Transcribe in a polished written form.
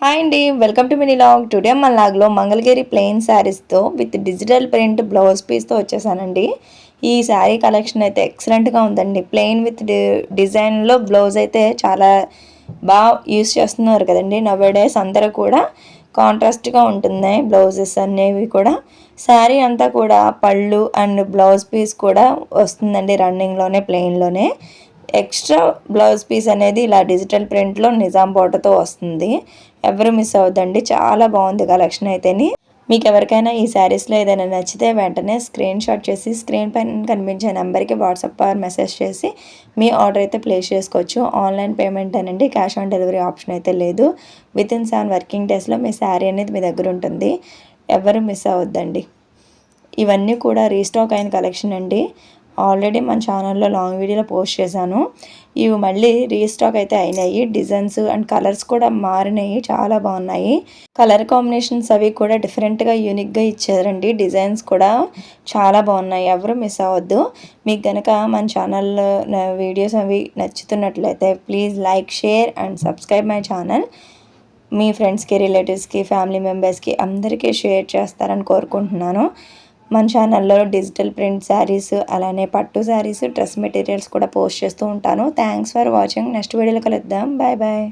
Hi అండి, welcome to mini log. Today మన లాగ్లో మంగళగిరి ప్లెయిన్ శారీస్తో విత్ డిజిటల్ ప్రింట్ బ్లౌజ్ పీస్తో వచ్చేసానండి. ఈ శారీ కలెక్షన్ అయితే ఎక్సలెంట్గా ఉందండి. ప్లెయిన్ విత్ డిజైన్లో బ్లౌజ్ అయితే చాలా బాగా యూస్ చేస్తున్నారు కదండి. నవేడేస్ అందరూ కూడా కాంట్రాస్ట్గా ఉంటున్నాయి బ్లౌజెస్ అనేవి కూడా. శారీ అంతా కూడా పళ్ళు అండ్ బ్లౌజ్ పీస్ కూడా వస్తుందండి రన్నింగ్లోనే, ప్లెయిన్లోనే. ఎక్స్ట్రా బ్లౌజ్ పీస్ అనేది ఇలా డిజిటల్ ప్రింట్లో నిజాం బోర్డర్తో వస్తుంది. ఎవరు మిస్ అవ్వద్దండి, చాలా బాగుంది కలెక్షన్ అయితేని. మీకు ఎవరికైనా ఈ శారీస్లో ఏదైనా నచ్చితే వెంటనే స్క్రీన్ షాట్ చేసి స్క్రీన్ పైన కనిపించే నెంబర్కి వాట్సాప్ ఆర్ మెసేజ్ చేసి మీ ఆర్డర్ అయితే ప్లేస్ చేసుకోవచ్చు. ఆన్లైన్ పేమెంట్ అనండి, క్యాష్ ఆన్ డెలివరీ ఆప్షన్ అయితే లేదు. వితిన్ 7 వర్కింగ్ డేస్లో మీ శారీ అనేది మీ దగ్గర ఉంటుంది. ఎవరు మిస్ అవ్వద్దండి. ఇవన్నీ కూడా రీస్టాక్ అయిన కలెక్షన్ అండి. ఆల్రెడీ మన ఛానల్లో లాంగ్ వీడియోలో పోస్ట్ చేశాను. ఇవి మళ్ళీ రీస్టాక్ అయితే అయినాయి. డిజైన్స్ అండ్ కలర్స్ కూడా మారినాయి, చాలా బాగున్నాయి. కలర్ కాంబినేషన్స్ అవి కూడా డిఫరెంట్గా యూనిక్గా ఇచ్చారండి. డిజైన్స్ కూడా చాలా బాగున్నాయి, ఎవరు మిస్ అవ్వద్దు. మీకు కనుక మన ఛానల్లో వీడియోస్ అవి నచ్చుతున్నట్లయితే please like, share and subscribe my channel. మీ ఫ్రెండ్స్కి, రిలేటివ్స్కి, ఫ్యామిలీ మెంబర్స్కి అందరికీ షేర్ చేస్తారని కోరుకుంటున్నాను. మన ఛానల్లో డిజిటల్ ప్రింట్ శారీస్, అలానే పట్టు శారీస్, డ్రెస్ మెటీరియల్స్ కూడా పోస్ట్ చేస్తూ ఉంటాను. Thanks for watching. నెక్స్ట్ వీడియోలో కలుద్దాం. Bye bye.